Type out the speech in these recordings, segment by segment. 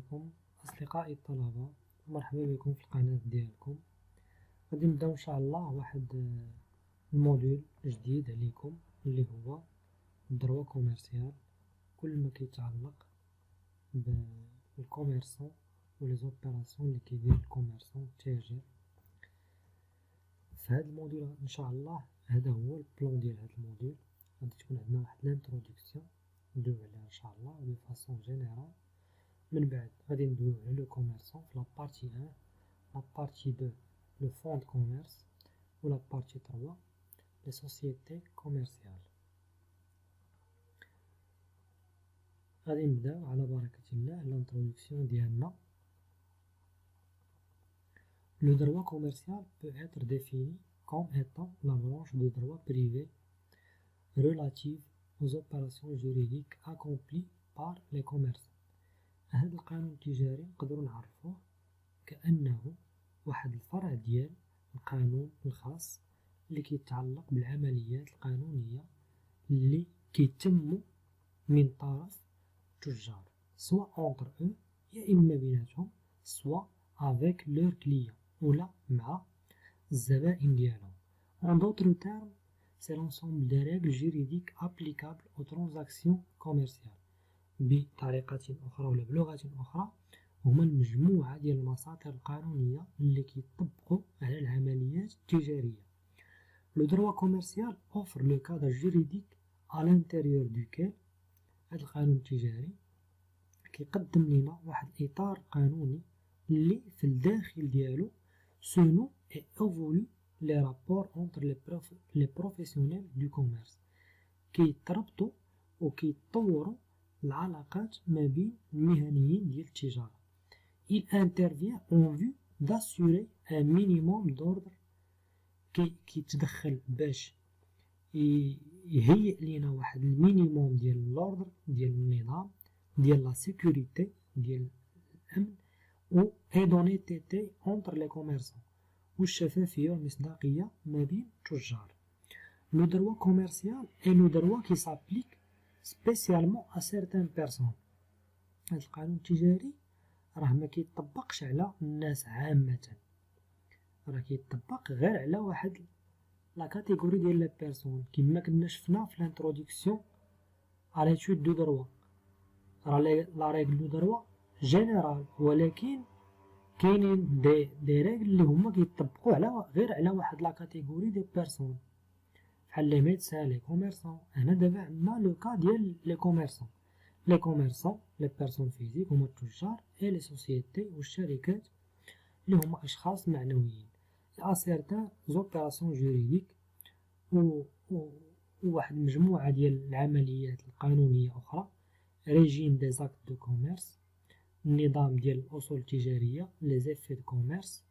عليكم أصدقائي الطلبة، مرحبا بكم في القناة ديالكم. غادي نبداو إن شاء الله واحد الموديول جديد عليكم اللي هو الدروا كوميرسيال، كل ما كيتعلق بالكوميرسون ولي زوبيراسيون اللي كيدير الكوميرسون التاجر. في هذا الموديول إن شاء الله هذا هو البلان ديال هذا الموديول. غادي تكون عندنا واحد لانترودكسيون ندويو عليها إن شاء الله دو فاسون جينيرال. من بعد غادي ندويو على لو كوميرسون في لابارتي 1، لابارتي 2 لو فون دو كوميرس، و لابارتي 3 لي سوسيتي كوميرسيال. غادي نبداو على بركة الله لانترودكسيون ديالنا. Le droit commercial peut être défini comme étant la branche de droit privé relative aux opérations juridiques accomplies par les commerçants. هذا القانون التجاري نقدروا نعرفوه كأنه واحد الفرع ديال القانون الخاص اللي كيتعلق بالعمليات القانونية اللي كيتم من طرف التجار، سواء entre eux يا إما بيناتهم، سواء avec leurs clients ولا مع الزبائن ديالهم. En d'autres termes, c'est l'ensemble des règles juridiques applicables aux transactions commerciales. بطريقة أخرى ولا بلغة أخرى، هما المجموعة ديال المساطر القانونية اللي كيطبقوا على العمليات التجارية. Le droit commercial offre le cadre juridique à l'intérieur duquel هذا القانون التجاري كيقدم لنا واحد الإطار قانوني اللي في الداخل ديالو se nouent et évoluent les rapports entre les professionnels du commerce. كيتربطوا وكيتطوروا العلاقات ما بين المهنيين ديال التجارة. Il intervient en vue d'assurer un minimum d'ordre. كيتدخل باش يهيئ لنا واحد المينيموم ديال الأوردر، ديال النظام، ديال لا سيكوريتي، ديال الأمن، و ايدونيتيتي entre les commerçants، والشفافية والمصداقية ما بين التجار. Le droit commercial est le droit qui s'applique spécialement à certaines personnes. هذا القانون التجاري راه ما كيطبقش على الناس عامة، راه كيطبق غير على واحد لا كاتيجوري ديال لي بيرسون، كما كنا شفنا في لانترودكسيون على ليتود دو دروا. راه لا ريغل دو دروا جينيرال، ولكن كاينين دي ريغل اللي هما كيطبقوا على غير على واحد لا كاتيجوري دي بيرسون، بحال لي ميدسان، لي كوميرسون. هنا دابا عندنا لو كا ديال لي كوميرسون. لي كوميرسون لي بيرسون فيزيك هما التجار، اي لي سوسيتي والشركات اللي هما اشخاص معنويين. ا سيرتان زوبيراسيون جوريديك وواحد المجموعة ديال العمليات القانونية أخرى، ريجيم دي زاكت دو كوميرس، النظام ديال الأصول التجارية، لي زيفي دو كوميرس،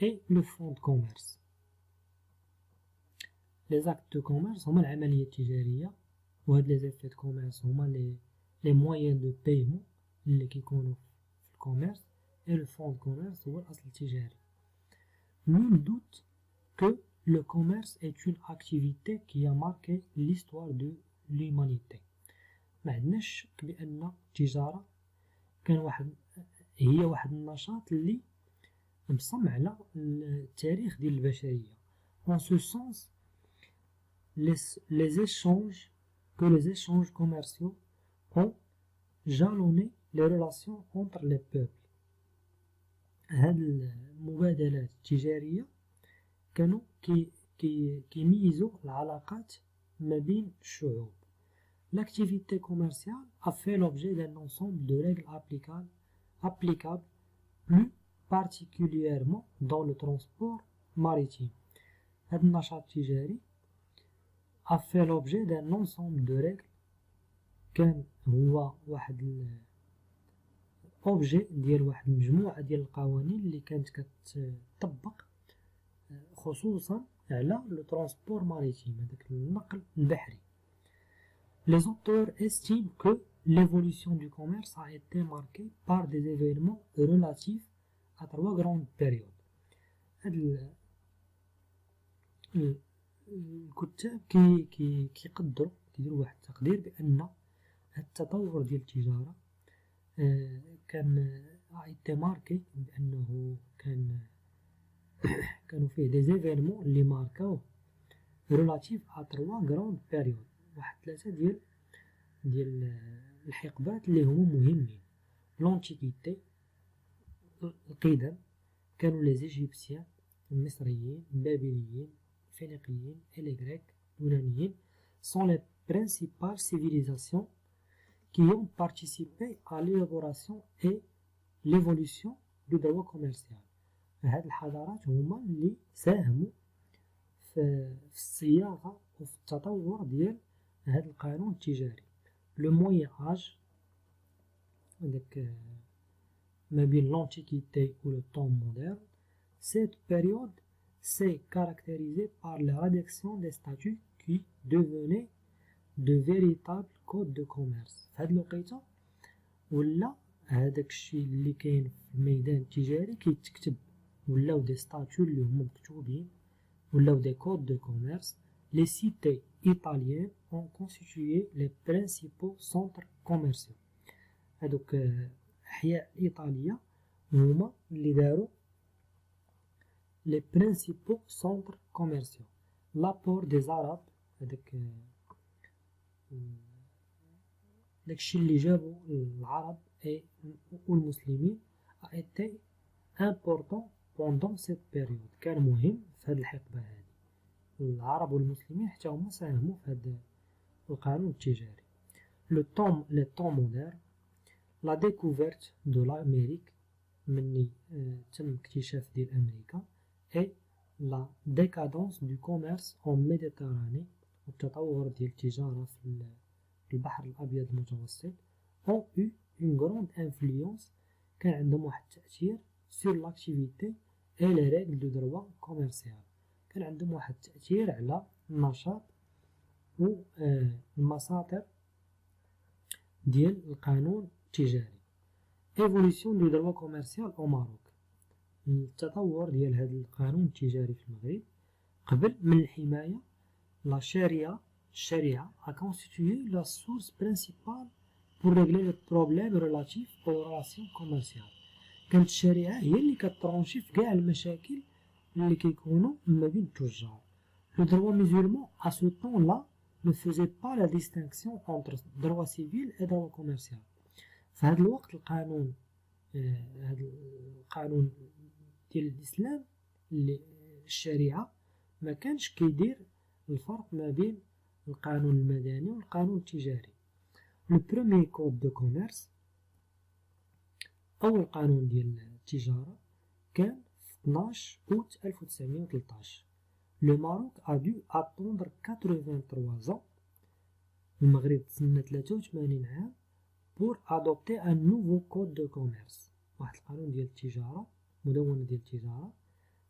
اي لو فون دو كوميرس. لي زاكت دو كوميرس هما العملية التجارية، وهاد لي زيفي دو كوميرس هما لي مويان دو بايمون اللي كيكونوا في الكوميرس، اي لو فون دو كوميرس هو الأصل التجاري. Nul doute que le commerce est une activité qui a marqué l'histoire de l'humanité. ما عندناش شك بأن التجارة هي واحد النشاط اللي مصمم على التاريخ ديال البشرية. En ce sens, les échanges commerciaux ont jalonné les relations entre les peuples. هاد المبادلات التجارية كانوا كيميزوا العلاقات ما بين الشعوب. L'activité commerciale a fait l'objet d'un ensemble de règles applicables plus particulièrement dans le transport maritime. هذا النشاط التجاري a fait l'objet d'un ensemble de règles، كان هو واحد اوبجي ديال واحد المجموعة ديال القوانين اللي كانت كتطبق خصوصا على لو ترونسبور ماريتيم، هذاك النقل البحري. Les auteurs estiment que l'évolution du commerce a été marquée par des événements relatifs à 3 grandes périodes. هاد الكتاب كيقدروا كيديروا واحد التقدير بأن التطور ديال التجارة كان a été marqué بأنه كانوا فيه des événements اللي ماركاوه relative à 3 grandes périodes، واحد 3 ديال الحقبات اللي هما مهمين. لونتيكيتي القدم، كانوا لي زيجيبسيان المصريين البابليين الفينيقيين et les grecs اليونانيين sont les principales civilisations qui ont participé à l'élaboration et l'évolution du droit commercial. هاد الحضارات هما اللي ساهموا في الصياغة وفي التطور ديال هاد القانون التجاري. لو موين اج هذاك ما بين l'Antiquité ou le temps moderne, cette période s'est caractérisée par la rédaction des statuts qui devenaient de véritables codes de commerce. في هاد الوقيته ولا هذاك الشيء اللي كاين في الميدان التجاري كيتكتب، ولاو دي ستاتيو اللي هما مكتوبين، ولاو دي كود دو كوميرس. Les cités italiennes ont constitué les principaux centres commerciaux. هادوك أحياء إيطالية هما اللي داروا les principaux centres commerciaux. L'apport des Arabes، داكشي اللي جابو العرب والمسلمين a été important pendant cette période، كان مهم في هاد الحقبة هادي. العرب والمسلمين حتى هما ساهموا في هاد القانون التجاري. le temps moderne، la découverte de l'Amérique مني تم اكتشاف ديال أمريكا، et la décadence du commerce en Méditerranée، والتطور ديال التجارة في البحر الأبيض المتوسط ont eu une grande influence، كان عندهم واحد التأثير sur l'activité et les règles de droit commercial، كان عندهم واحد التأثير على النشاط والمساطر ديال القانون التجاري. Évolution du droit commercial au Maroc، التطور ديال هذا القانون التجاري في المغرب. قبل من الحماية، la الشريعة a constitué la source principale pour régler les problèmes relatifs aux relations commerciales. كانت الشريعة هي اللي كترونشي في كاع المشاكل اللي كيكونوا ما بين التجار. Le droit musulman à ce temps-là ne faisait pas la distinction entre droit civil et droit commercial. في هذا الوقت القانون ديال الإسلام اللي الشريعة ما كانش كيدير الفرق ما بين القانون المدني والقانون التجاري. لو بروميي كود دو كوميرس، أول قانون ديال التجارة كان في 12 أوت 1913. لو ماروك a dû attendre 83 ans، المغرب تسنى 83 عام pour adopter un nouveau code de commerce، واحد القانون ديال التجارة، مدونة ديال التجارة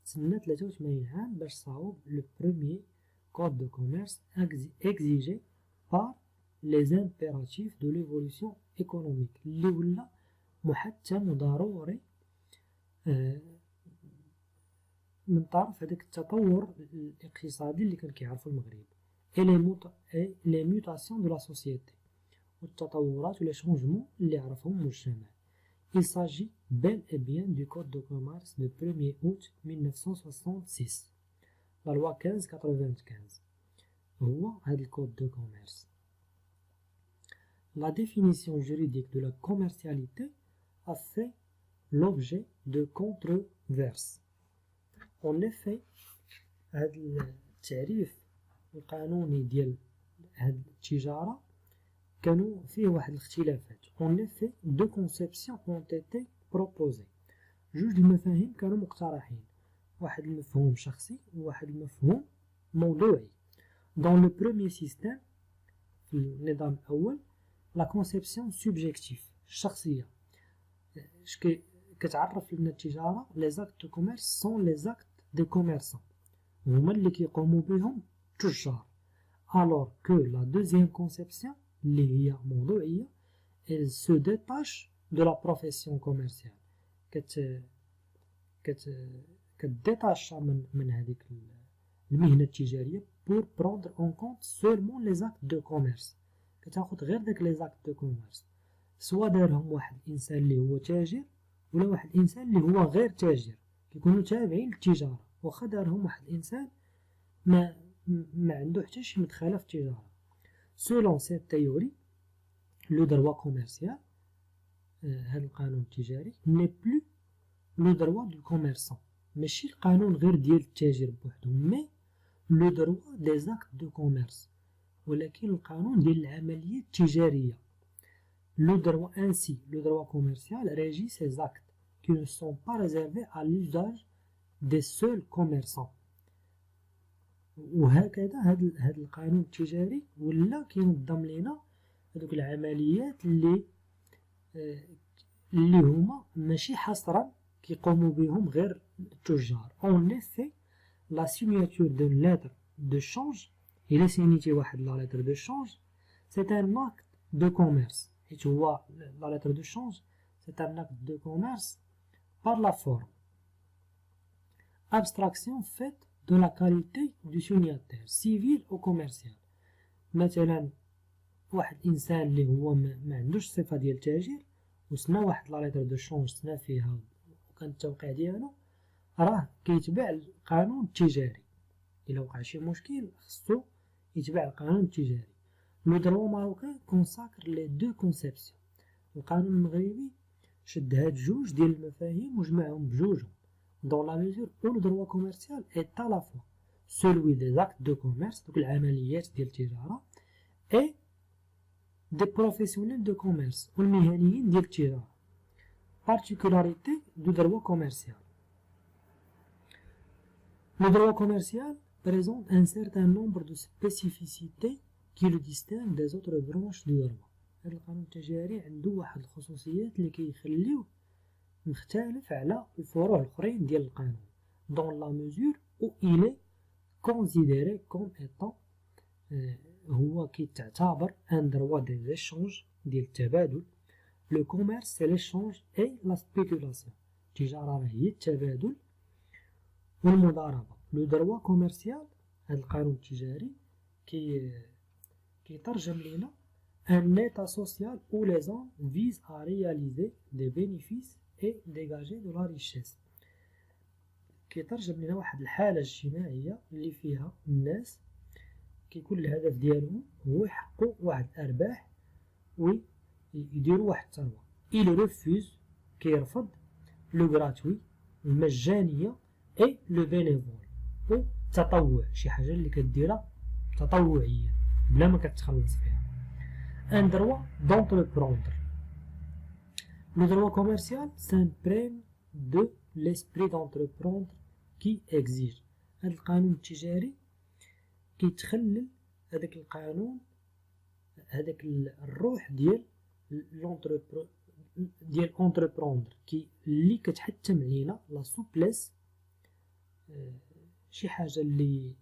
تسنى 83 عام باش صاوب لو بروميي code de commerce exigé par les impératifs de l'évolution économique، اللي ولا محتم وضروري من طرف هذاك التطور الاقتصادي اللي كان كيعرفو المغرب، et les mutations de la société، والتطورات و les changements اللي عرفهم المجتمع. Il s'agit bel et bien du code de commerce du 1er août 1966، la loi 1595 هو هذا الكود دو كوميرس. La définition juridique de la commercialité a fait l'objet de controverses. En effet، هذا التعريف القانوني ديال هذه التجارة كانوا فيه واحد الاختلافات. En effet، deux conceptions ont été proposées، جوج المفاهيم كانوا مقترحين، واحد المفهوم شخصي وواحد المفهوم موضوعي. Dans le premier système، في النظام الأول، la conception subjective الشخصية كتعرف لنا التجارة les actes de commerce sont les actes des commerçants، هما اللي كيقوموا بهم التجار. alors que la deuxième conception اللي هي موضوعية elle se détache de la profession commerciale، كتديتاشا من هذيك المهنة التجارية pour prendre en compte seulement les actes de commerce، كتاخد غير داك les actes de commerce. سوا دارهم واحد الانسان اللي هو تاجر ولا واحد الانسان اللي هو غير تاجر، كيكونوا تابعين للتجاره، واخا دارهم واحد الانسان ما عنده حتى شي مدخله في التجاره. سولون سيت تيوري لو دروا كوميرسيال، هذا القانون التجاري ني بلو لو دروا دو كوميرسون، ماشي القانون غير ديال التاجر بوحدو، مي لو دروا دي زاكت دو كوميرس، ولكن القانون ديال العملية التجارية. Le droit ainsi, le droit commercial régit ces actes qui ne sont pas réservés à l'usage des seuls commerçants. وهكذا هذا القانون التجاري ولا كينظم لينا هذوك العمليات اللي هما ماشي حصرا كيقوموا بهم غير التجار. En effet, la signature d'une lettre de change، إلا سينيتي واحد لا lettre de change، c'est un acte de commerce. حيت هو la lettre de change c'est un acte de commerce par la forme. Abstraction faite de la qualité du signataire civil ou commercial. مثلا واحد الانسان اللي هو ما عندوش الصفه ديال التاجر وسنا واحد لا lettre de change سنا فيها وكان التوقيع ديالو، راه كيتبع القانون التجاري. الا وقع شي مشكل خصو يتبع القانون التجاري. لو دروا ماروكان كونساكر لي دو كونسيبسيون، القانون المغربي شد هاد جوج ديال المفاهيم وجمعهم بجوجهم. dans la mesure où le droit commercial est à la fois celui des actes de commerce، دوك العمليات ديال التجارة، et des professionnels de commerce والمهنيين ديال التجارة. particularité du droit commercial. Le droit commercial présente un certain nombre de spécificités qui le distinguent des autres branches du droit. هذا القانون التجاري عنده واحد الخصوصيات اللي كيخليوه مختلف على الفروع الأخرين ديال القانون. dans la mesure où il est considéré comme étant هو كيتعتبر un droit des échanges ديال التبادل. le commerce c'est l'échange et la spéculation، التجارة راه هي التبادل والمضاربة. le droit commercial، هذا القانون التجاري كيترجم لنا un état social où les hommes visent à réaliser des bénéfices et dégager de la richesse. كيترجم لنا واحد الحالة اجتماعية اللي فيها الناس كيكون الهدف ديالهم هو يحققوا واحد الأرباح ويديروا واحد الثروة. il refuse، كيرفض لو gratuit، المجانية، et le bénévole، والتطوع، شي حاجة اللي كديرها تطوعيا بلا ما كتخلص فيها. un droit d'entreprendre. Le droit commercial s'imprègne de l'esprit d'entreprendre qui exige. هذا القانون التجاري كيتخلل هذاك القانون هذاك الروح ديال entreprendre اللي كتحتم علينا لا سوبليس، شي حاجة اللي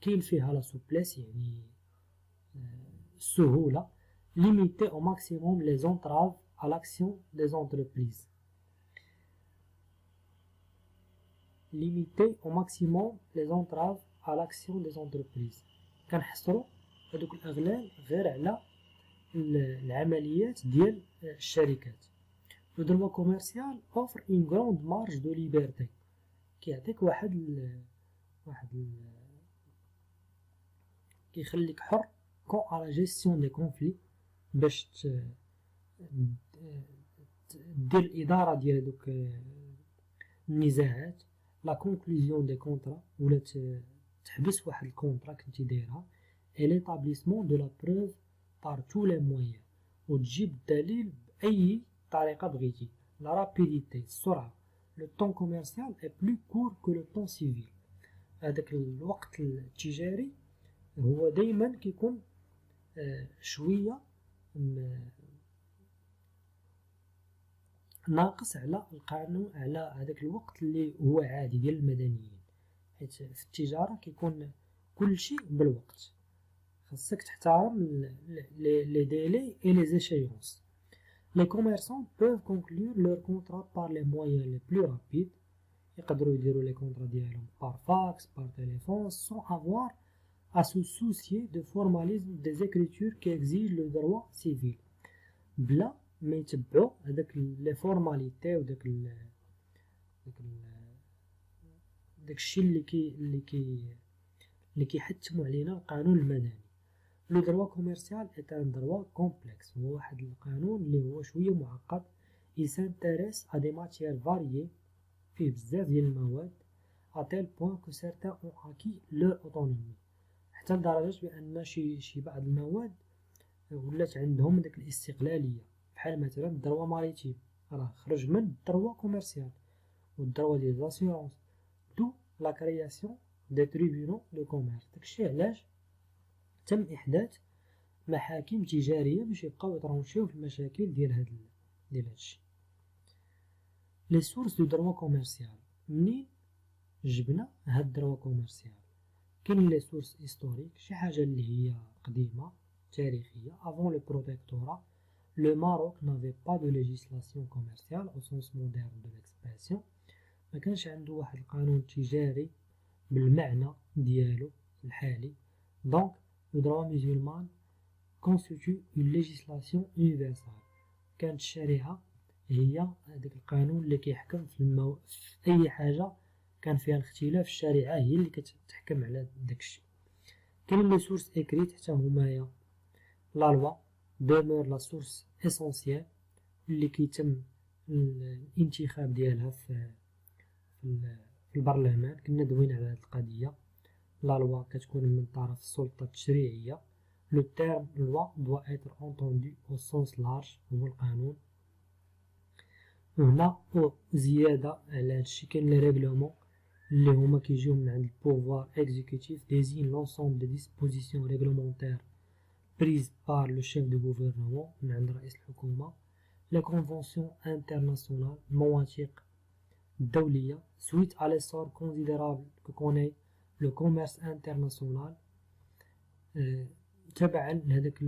كاين فيها لا سوبليس يعني السهولة. limiter au maximum les entraves à l'action des entreprises. limiter au maximum les entraves à l'action des entreprises. كنحصروا هذوك الأغلال غير على العمليات ديال الشركات. Le droit commercial offre une grande marge de liberté، كيعطيك كيخليك حر quant à la gestion des conflits، باش دير الإدارة ديال هذوك النزاعات، لا كونكلوزيون دي كونطرا ولا تحبس واحد الكونطرا كنتي دايرها، et l'établissement de la preuve par tous les moyens، وتجيب الدليل بأي طريقة بغيتي. la rapidité، السرعة. le temps commercial est plus court que le temps civil، هذاك الوقت التجاري هو دايما كيكون شوية ناقص على القانون، على هذاك الوقت اللي هو عادي ديال المدنيين، حيت في التجارة كيكون كل شيء بالوقت، خاصك تحترم les délais et les échéances. Les commerçants peuvent conclure leur contrat par les moyens les plus rapides، يقدروا يديروا les contrats ديالهم par fax par téléphone sans avoir à se soucier de formalisme des écritures qui exigent le droit civil. بلا ما يتبعوا هذاك لي فورماليتي وداك داكشي اللي كيحتموا علينا القانون المدني. لو دروا كوميرسيال est un droit complexe، هو واحد القانون اللي هو شويه معقد. il s'intéresse à des matières variées، فيه بزاف ديال المواد، à tel point que certains ont acquis leur autonomie، حتى لدرجة بأن شي بعض المواد ولات عندهم داك الاستقلالية، بحال مثلا الدروا ماريتيم راه خرج من الدروا كوميرسيال والدروا ديال لاسيورونس، دو لا كرياسيون دي تريبيونو دو كوميرس. داكشي علاش تم إحداث محاكم تجارية باش يبقاو يترونشيو في المشاكل ديال هادشي. لي سورس دو دروا كوميرسيال، منين جبنا هاد الدروا كوميرسيال؟ كاين لي سورس هيستوريك، شي حاجة اللي هي قديمة تاريخية. avant le protectorat le Maroc n'avait pas de législation commerciale au sens moderne de l'expression، ما كانش عنده واحد القانون تجاري بالمعنى ديالو الحالي. donc le droit musulman constitue une législation universelle، كانت الشريعة هي هذاك القانون اللي كيحكم في أي حاجة كان فيها الاختلاف، الشريعة هي اللي كتحكم على داكشي. كاين لي سورس écrites حتى همايا. لا لوا demeure la source essentielle اللي كيتم الانتخاب ديالها في البرلمان. كنا دوينا على هذه القضية. لا لوا كتكون من طرف السلطة التشريعية. لو تيرم لوا doit être entendu au sens large، هو القانون. وهنا زيادة على هادشي كاين لي ريغلومون اللي هما كيجيو من عند البوفوار اكزيكوتيف désigne l'ensemble des dispositions réglementaires prises par le chef de gouvernement، من عند رئيس الحكومة. les conventions internationales، المواثيق الدولية. suite à l'essor considérable que connaît le commerce international، تبعا لهذاك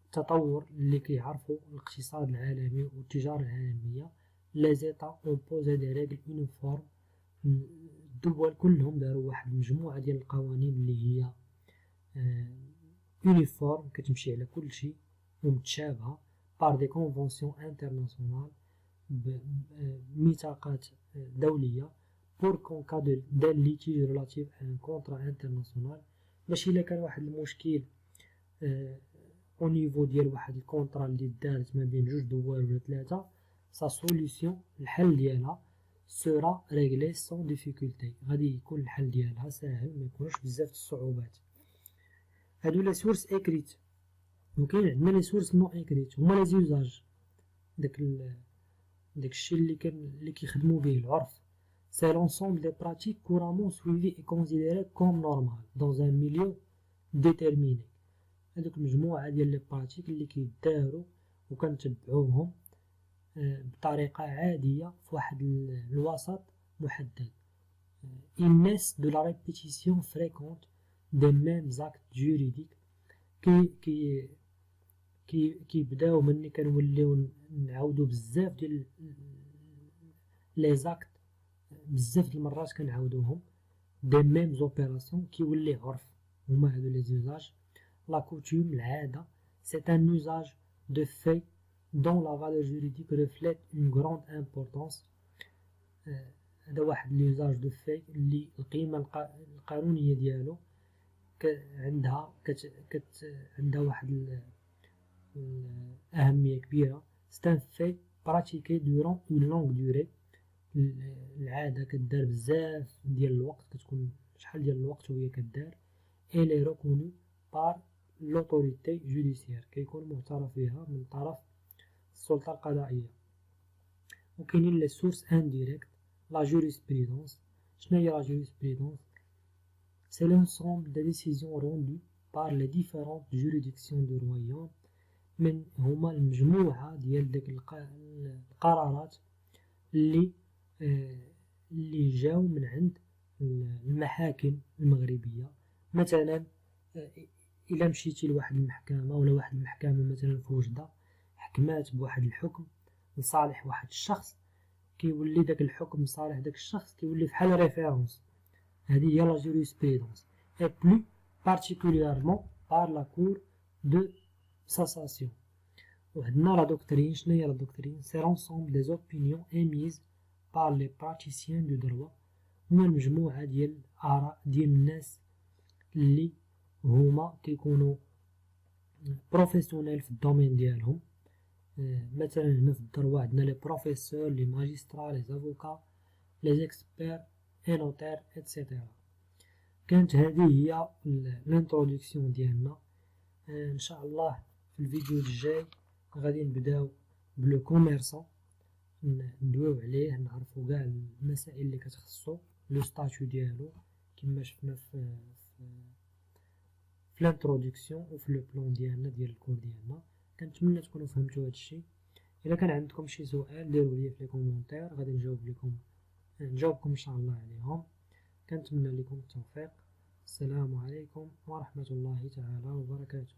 التطور اللي كيعرفوا الاقتصاد العالمي والتجارة العالمية. les états ont posé des règles uniformes، الدول كلهم داروا واحد المجموعة ديال القوانين اللي هي uniform كتمشي على كل شيء ومتشابهة. par des conventions internationales، بميثاقات دولية. pour qu'en cas d'un litige relatif à un contrat international، باش إلا كان واحد المشكل au niveau ديال واحد الكونطرا اللي دارت ما بين جوج دول ولا ثلاثة، sa solution الحل ديالها sera réglé sans difficulté، غادي يكون الحل ديالها ساهل ما يكونش بزاف الصعوبات. هادو لي سورس écrites. وكاين عندنا لي سورس نو écrites، هما لي زوزاج، داكشي اللي كيخدموا به العرف. c'est l'ensemble des pratiques couramment suivies et considérées comme normales dans un milieu déterminé. هادوك المجموعة ديال لي براتيك اللي كيداروا وكنتبعوهم بطريقة عادية في واحد الوسط محدد. ils naissent de la répétition fréquente des mêmes actes juridiques، كيبداو مني كنوليو نعاودو بزاف ديال لي زاكت، بزاف المرات كنعاودوهم. des mêmes opérations كيولي عرف. هما هادو لي زوزاج. la coutume العادة، c'est un usage de fait dont la valeur juridique reflète une grande importance. هذا واحد l'usage de fait اللي القيمة القانونية ديالو عندها واحد الأهمية كبيرة. c'est un fait pratiqué durant une longue durée، العادة كدار بزاف ديال الوقت، كتكون شحال ديال الوقت وهي كدار. elle est reconnue par l'autorité judiciaire، كيكون معترف بها من طرف السلطة القضائية. وكاينين لي سورس انديريكت. لا جوريسبرودونس، شنو هي لا جوريسبرودونس؟ c'est l'ensemble des décisions rendues par les différentes juridictions du royaume، من هما المجموعة ديال داك القرارات اللي جاو من عند المحاكم المغربية. مثلا إلا مشيتي لواحد المحكمة ولا واحد المحكمة مثلا في وجدة حكمات بواحد الحكم لصالح واحد الشخص، كيولي داك الحكم لصالح داك الشخص كيولي بحال ريفيرونس. هذه هي لا جوريسبرودونس. et plus particulièrement par la cour de ساساسيون. وعندنا لا دوكترين. شناهي لا دوكترين؟ سي لونسومبل دي زوبينيون émises par les praticiens du droit. هما المجموعة ديال الآراء ديال الناس اللي هما كيكونوا بروفيسيونيل في الدومين ديالهم. مثلا هنا في الدروا عندنا لي بروفيسور، لي ماجسترا، لي زافوكا، لي زيكسبير اي نوتير اتسيتيرا. كانت هذه هي الانترودكسيون ديالنا. ان شاء الله في الفيديو الجاي غادي نبداو بلو كوميرسون، ندويو عليه، نعرفو كاع المسائل اللي كتخصو، لو ستاتيو ديالو كما شفنا في الانترودكسيون وفي لو بلان ديالنا ديال الكور ديالنا. كنتمنى تكونوا فهمتوا هذا الشيء. الا كان عندكم شي سؤال ديروا لي في لي كومونتير، غادي نجاوبكم ان شاء الله عليهم. كنتمنى لكم التوفيق. السلام عليكم ورحمة الله تعالى وبركاته.